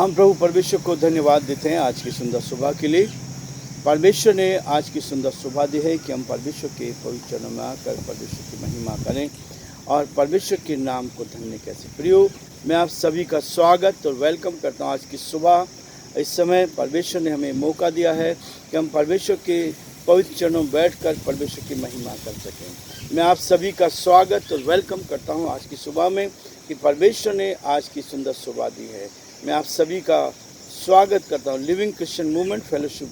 हम प्रभु परमेश्वर को धन्यवाद देते हैं आज की सुंदर सुबह के लिए। परमेश्वर ने आज की सुंदर सुबह दी है कि हम परमेश्वर के पवित्र चरणों में आकर परमेश्वर की महिमा करें और परमेश्वर के नाम को धन्य कैसे। प्रियो, मैं आप सभी का स्वागत और वेलकम करता हूँ आज की सुबह। इस समय परमेश्वर ने हमें मौका दिया है कि हम परमेश्वर के पवित्र चरणों में बैठकर परमेश्वर की महिमा कर सकें। मैं आप सभी का स्वागत और वेलकम करता हूँ आज की सुबह में कि परमेश्वर ने आज की सुंदर सुबह दी है। मैं आप सभी का स्वागत करता हूँ living Christian movement fellowship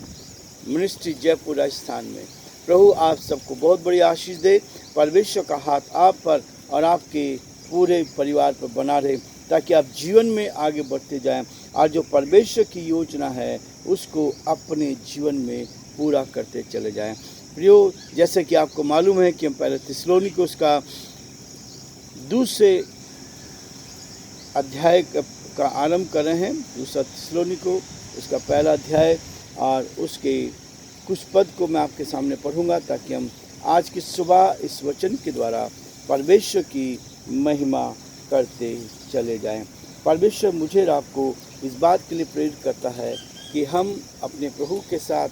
ministry Jaipur Rajasthan में। प्रभु आप सबको बहुत बड़ी आशीष दे। परमेश्वर का हाथ आप पर और आपके पूरे परिवार पर बना रहे ताकि आप जीवन में आगे बढ़ते जाएं और जो परमेश्वर की योजना है उसको अपने जीवन में पूरा करते चले जाएं। प्रियो, जैसे कि आपको मालूम है कि हम पहले थिस्सलुनीके उसका दूसरे अध्याय का आरंभ कर रहे हैं। दूसरा थिस्सलुनीके उसका पहला अध्याय और उसके कुछ पद को मैं आपके सामने पढ़ूंगा ताकि हम आज की सुबह इस वचन के द्वारा परमेश्वर की महिमा करते चले जाएं। परमेश्वर मुझे और आपको इस बात के लिए प्रेरित करता है कि हम अपने प्रभु के साथ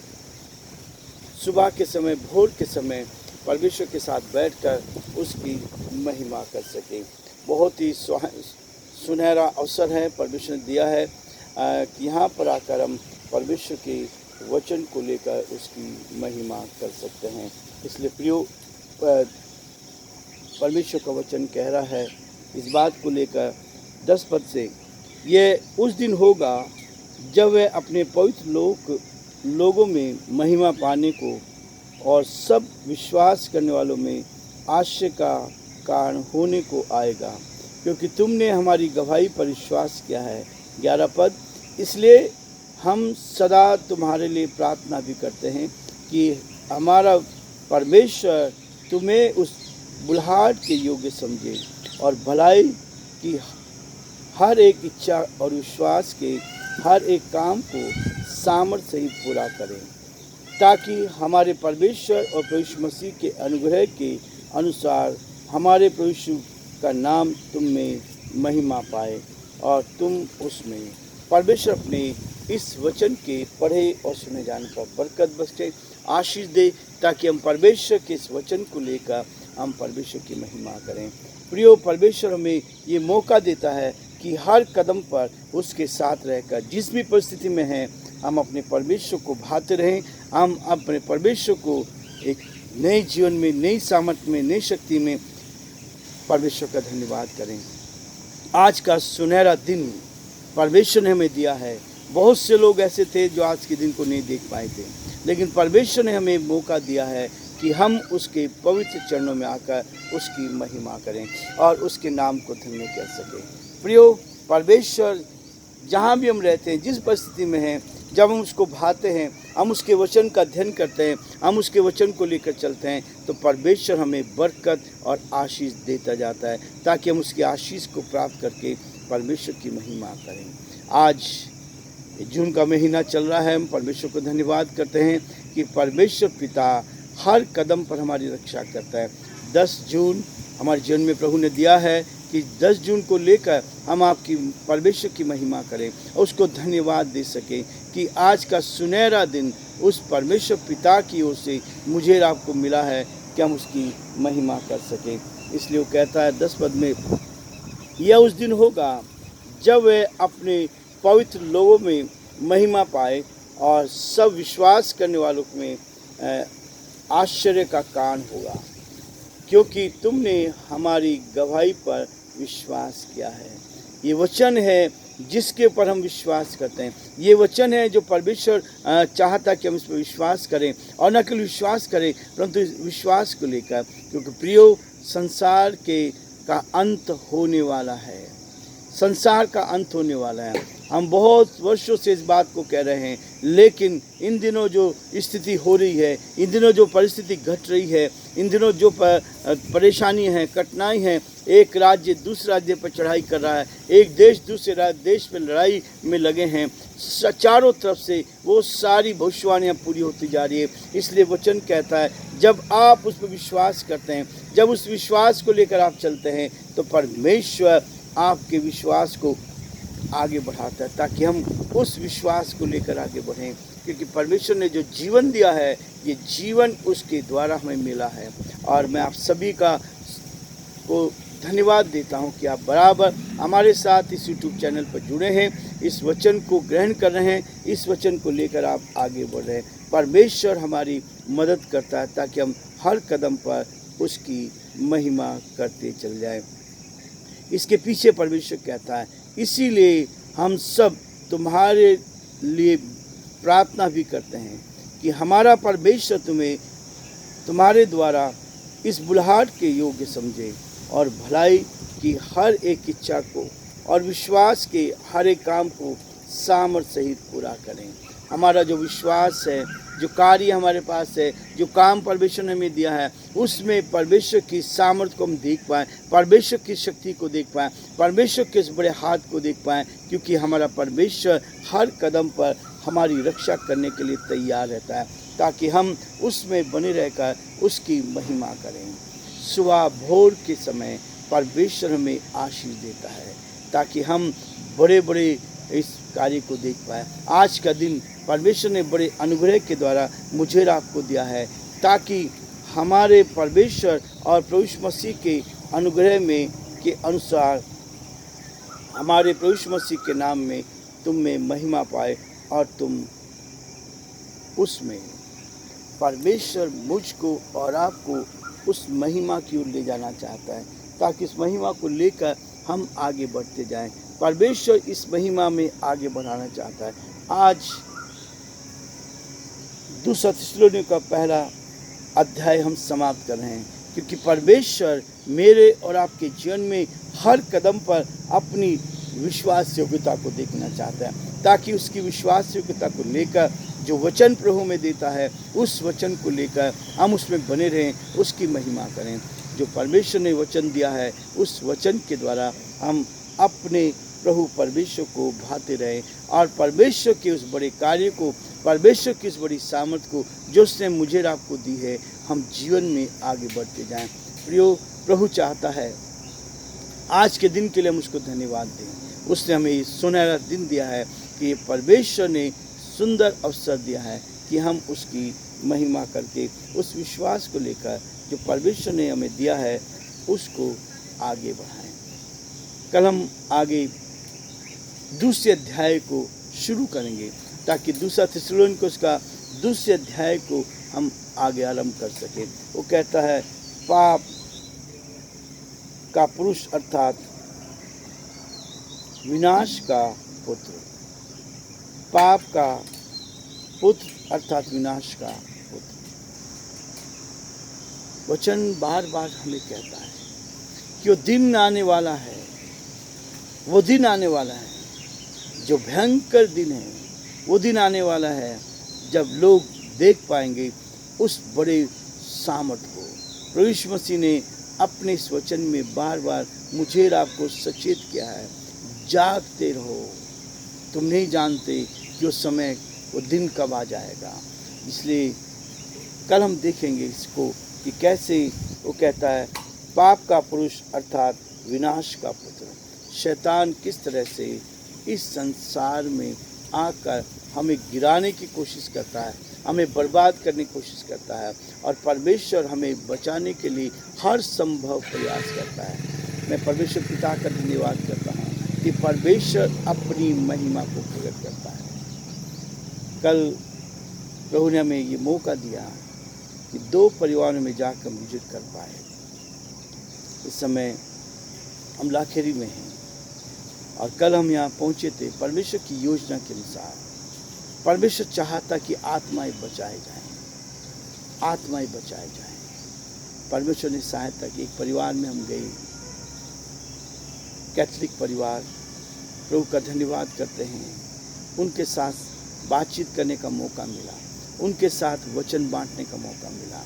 सुबह के समय, भोर के समय परमेश्वर के साथ बैठकर उसकी महिमा कर सकें। बहुत ही सुनहरा अवसर है परमेश्वर ने दिया है कि यहाँ पर आकर हम परमेश्वर के वचन को लेकर उसकी महिमा कर सकते हैं। इसलिए प्रियो, परमेश्वर का वचन कह रहा है इस बात को लेकर 10 पद से, ये उस दिन होगा जब वह अपने पवित्र लोगों में महिमा पाने को और सब विश्वास करने वालों में आश्चर्य का कारण होने को आएगा, क्योंकि तुमने हमारी गवाही पर विश्वास किया है। 11 पद, इसलिए हम सदा तुम्हारे लिए प्रार्थना भी करते हैं कि हमारा परमेश्वर तुम्हें उस बुलाहट के योग्य समझे और भलाई की हर एक इच्छा और विश्वास के हर एक काम को सामर्थ्य सहित पूरा करें, ताकि हमारे परमेश्वर और प्रभु यीशु मसीह के अनुग्रह के अनुसार हमारे प्रभु यीशु का नाम तुम में महिमा पाए और तुम उसमें। परमेश्वर अपने इस वचन के पढ़े और सुने जाने पर बरकत बख्शे, आशीष दे, ताकि हम परमेश्वर के इस वचन को लेकर हम परमेश्वर की महिमा करें। प्रियो, परमेश्वर हमें ये मौका देता है कि हर कदम पर उसके साथ रहकर जिस भी परिस्थिति में हैं हम अपने परमेश्वर को भाते रहें। हम अपने परमेश्वर को एक नए जीवन में, नई सामर्थ्य में, नई शक्ति में परमेश्वर का धन्यवाद करें। आज का सुनहरा दिन परमेश्वर ने हमें दिया है। बहुत से लोग ऐसे थे जो आज के दिन को नहीं देख पाए थे, लेकिन परमेश्वर ने हमें मौका दिया है कि हम उसके पवित्र चरणों में आकर उसकी महिमा करें और उसके नाम को धन्य कर सकें। प्रियो, परमेश्वर जहाँ भी हम रहते हैं, जिस परिस्थिति में हैं, जब हम उसको भाते हैं, हम उसके वचन का अध्ययन करते हैं, हम उसके वचन को लेकर चलते हैं, तो परमेश्वर हमें बरकत और आशीष देता जाता है ताकि हम उसकी आशीष को प्राप्त करके परमेश्वर की महिमा करें। आज जून का महीना चल रहा है। हम परमेश्वर को धन्यवाद करते हैं कि परमेश्वर पिता हर कदम पर हमारी रक्षा करता है। 10 जून हमारे जीवन में प्रभु ने दिया है कि 10 जून को लेकर हम आपकी परमेश्वर की महिमा करें और उसको धन्यवाद दे सकें कि आज का सुनहरा दिन उस परमेश्वर पिता की ओर से मुझे और आपको मिला है कि हम उसकी महिमा कर सकें। इसलिए वो कहता है 10 पद में, यह उस दिन होगा जब वे अपने पवित्र लोगों में महिमा पाए और सब विश्वास करने वालों में आश्चर्य का कारण होगा, क्योंकि तुमने हमारी गवाही पर विश्वास किया है। ये वचन है जिसके ऊपर हम विश्वास करते हैं। ये वचन है जो परमेश्वर चाहता कि हम इस पर विश्वास करें और न केवल विश्वास करें परंतु विश्वास को लेकर, क्योंकि प्रियो, संसार का अंत होने वाला है। संसार का अंत होने वाला है। हम बहुत वर्षों से इस बात को कह रहे हैं, लेकिन इन दिनों जो स्थिति हो रही है, इन दिनों जो परिस्थिति घट रही है, इन दिनों जो परेशानी है, कठिनाई है, एक राज्य दूसरे राज्य पर चढ़ाई कर रहा है, एक देश दूसरे देश पर लड़ाई में लगे हैं, चारों तरफ से वो सारी भविष्यवाणियाँ पूरी होती जा रही है। इसलिए वचन कहता है जब आप उस पर विश्वास करते हैं, जब उस विश्वास को लेकर आप चलते हैं, तो परमेश्वर आपके विश्वास को आगे बढ़ाता है, ताकि हम उस विश्वास को लेकर आगे बढ़ें, क्योंकि परमेश्वर ने जो जीवन दिया है ये जीवन उसके द्वारा हमें मिला है। और मैं आप सभी को धन्यवाद देता हूं कि आप बराबर हमारे साथ इस यूट्यूब चैनल पर जुड़े हैं, इस वचन को ग्रहण कर रहे हैं, इस वचन को लेकर आप आगे बढ़ रहे हैं। परमेश्वर हमारी मदद करता है ताकि हम हर कदम पर उसकी महिमा करते चल जाएं। इसके पीछे परमेश्वर कहता है, इसीलिए हम सब तुम्हारे लिए प्रार्थना भी करते हैं कि हमारा परमेश्वर तुम्हें तुम्हारे द्वारा इस बुलाहट के योग्य समझे और भलाई की हर एक इच्छा को और विश्वास के हर एक काम को सामर्थ सहित पूरा करें। हमारा जो विश्वास है, जो कार्य हमारे पास है, जो काम परमेश्वर ने हमें दिया है, उसमें परमेश्वर की सामर्थ्य को हम देख पाएँ, परमेश्वर की शक्ति को देख पाएँ, परमेश्वर के इस बड़े हाथ को देख पाएँ, क्योंकि हमारा परमेश्वर हर कदम पर हमारी रक्षा करने के लिए तैयार रहता है, ताकि हम उसमें बने रहकर उसकी महिमा करें। सुबह भोर के समय परमेश्वर हमें आशीष देता है ताकि हम बड़े बड़े इस कार्य को देख पाए। आज का दिन परमेश्वर ने बड़े अनुग्रह के द्वारा मुझे और आपको दिया है, ताकि हमारे परमेश्वर और प्रभु यीशु मसीह के अनुग्रह में के अनुसार हमारे प्रभु यीशु मसीह के नाम में तुम में महिमा पाए और तुम उसमें परमेश्वर मुझको और आपको उस महिमा की ओर ले जाना चाहता है, ताकि इस महिमा को लेकर हम आगे बढ़ते जाएं। परमेश्वर इस महिमा में आगे बढ़ाना चाहता है। आज दूसरा थिस्सलुनीकियों का पहला अध्याय हम समाप्त कर रहे हैं, क्योंकि परमेश्वर मेरे और आपके जीवन में हर कदम पर अपनी विश्वास योग्यता को देखना चाहता है, ताकि उसकी विश्वास योग्यता को लेकर जो वचन प्रभु में देता है उस वचन को लेकर हम उसमें बने रहें, उसकी महिमा करें। जो परमेश्वर ने वचन दिया है उस वचन के द्वारा हम अपने प्रभु परमेश्वर को भाते रहें और परमेश्वर के उस बड़े कार्य को, परमेश्वर की उस बड़ी सामर्थ को जो उसने मुझे और आपको दी है, हम जीवन में आगे बढ़ते जाएं। प्रियो, प्रभु चाहता है आज के दिन के लिए हम उसको धन्यवाद दें। उसने हमें ये सुनहरा दिन दिया है कि परमेश्वर ने सुंदर अवसर दिया है कि हम उसकी महिमा करके उस विश्वास को लेकर जो परमेश्वर ने हमें दिया है उसको आगे बढ़ाएं। कल हम आगे दूसरे अध्याय को शुरू करेंगे, ताकि दूसरा थिस्सलुनीकियों का दूसरे अध्याय को हम आगे आरंभ कर सकें। वो कहता है, पाप का पुरुष अर्थात विनाश का पुत्र, पाप का पुत्र अर्थात विनाश का पुत्र। वचन बार बार हमें कहता है कि वो दिन आने वाला है, वो दिन आने वाला है जो भयंकर दिन है। वो दिन आने वाला है जब लोग देख पाएंगे उस बड़े सामर्थ को। प्रभु यीशु मसीह ने अपने इस वचन में बार बार मुझे और आपको सचेत किया है, जागते रहो, तुम नहीं जानते कि वो समय, वो दिन कब आ जाएगा। इसलिए कल हम देखेंगे इसको कि कैसे वो कहता है, पाप का पुरुष अर्थात विनाश का पुत्र, शैतान किस तरह से इस संसार में आकर हमें गिराने की कोशिश करता है, हमें बर्बाद करने की कोशिश करता है, और परमेश्वर हमें बचाने के लिए हर संभव प्रयास करता है। मैं परमेश्वर पिता का धन्यवाद करता हूँ कि परमेश्वर अपनी महिमा को प्रकट करता है। कल प्रभु ने हमें ये मौका दिया कि 2 परिवारों में जाकर विजिट कर पाए। इस समय हम लाखेरी में हैं और कल हम यहाँ पहुँचे थे। परमेश्वर की योजना के अनुसार परमेश्वर चाहता कि आत्माएं बचाए जाएं, आत्माएं बचाए जाएं। परमेश्वर ने सहायता की। एक परिवार में हम गए, कैथोलिक परिवार, प्रभु का धन्यवाद करते हैं। उनके साथ बातचीत करने का मौका मिला, उनके साथ वचन बांटने का मौका मिला,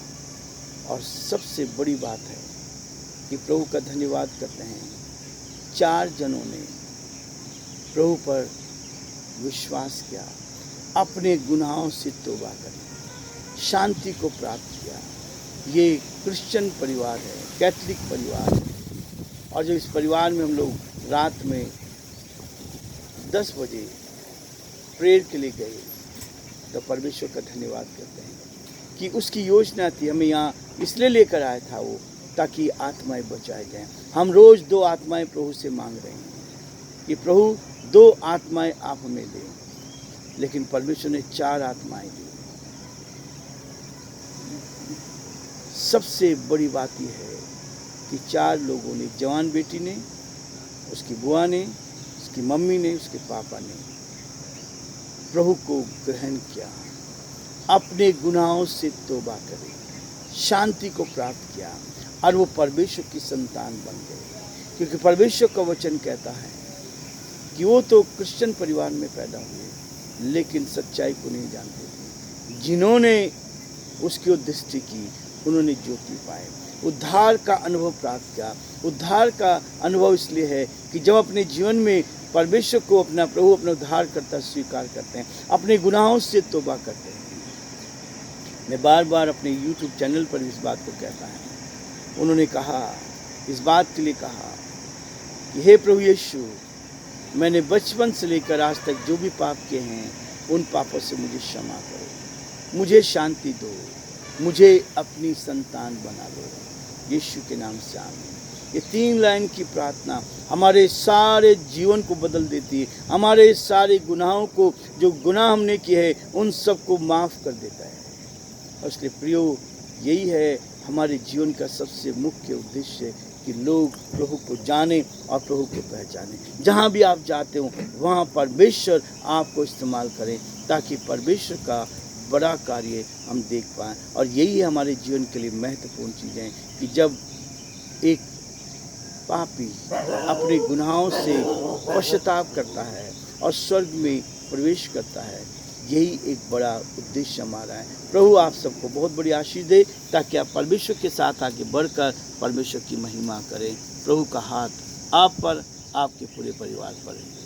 और सबसे बड़ी बात है कि प्रभु का धन्यवाद करते हैं, 4 जनों ने प्रभु पर विश्वास किया, अपने गुनाहों से तौबा करी, शांति को प्राप्त किया। ये क्रिश्चियन परिवार है, कैथोलिक परिवार है। और जब इस परिवार में हम लोग रात में 10 बजे प्रेयर के लिए गए तो परमेश्वर का धन्यवाद करते हैं कि उसकी योजना थी, हमें यहाँ इसलिए लेकर आया था वो, ताकि आत्माएं बचाए जाएं। हम रोज़ 2 आत्माएं प्रभु से मांग रहे हैं कि प्रभु 2 आत्माएं आप हमें दें, लेकिन परमेश्वर ने 4 आत्माएं दी। सबसे बड़ी बात यह है कि 4 लोगों ने, जवान बेटी ने, उसकी बुआ ने, उसकी मम्मी ने, उसके पापा ने प्रभु को ग्रहण किया, अपने गुनाहों से तौबा करे, शांति को प्राप्त किया और वो परमेश्वर की संतान बन गए। क्योंकि परमेश्वर का वचन कहता है कि वो तो क्रिश्चियन परिवार में पैदा हुए लेकिन सच्चाई को नहीं जानते थे। जिन्होंने उसकी दृष्टि की उन्होंने ज्योति पाए, उद्धार का अनुभव प्राप्त किया। उद्धार का अनुभव इसलिए है कि जब अपने जीवन में परमेश्वर को अपना प्रभु, अपना उद्धारकर्ता स्वीकार करते हैं, अपने गुनाहों से तौबा करते हैं। मैं बार बार अपने YouTube चैनल पर इस बात को कहता है। उन्होंने कहा, इस बात के लिए कहा कि हे प्रभु यीशु, मैंने बचपन से लेकर आज तक जो भी पाप किए हैं उन पापों से मुझे क्षमा करो, मुझे शांति दो, मुझे अपनी संतान बना लो, यीशु के नाम से आमीन। ये 3 लाइन की प्रार्थना हमारे सारे जीवन को बदल देती है, हमारे सारे गुनाहों को, जो गुनाह हमने किए हैं उन सब को माफ़ कर देता है। और इसलिए प्रियो, यही है हमारे जीवन का सबसे मुख्य उद्देश्य कि लोग प्रभु को जाने और प्रभु को पहचाने। जहाँ भी आप जाते हो वहाँ परमेश्वर आपको इस्तेमाल करें ताकि परमेश्वर का बड़ा कार्य हम देख पाएँ। और यही हमारे जीवन के लिए महत्वपूर्ण चीज़ें कि जब एक पापी अपने गुनाहों से पश्चाताप करता है और स्वर्ग में प्रवेश करता है, यही एक बड़ा उद्देश्य हमारा है। प्रभु आप सबको बहुत बड़ी आशीष दे ताकि आप परमेश्वर के साथ आगे बढ़कर परमेश्वर की महिमा करें। प्रभु का हाथ आप पर, आपके पूरे परिवार पर है।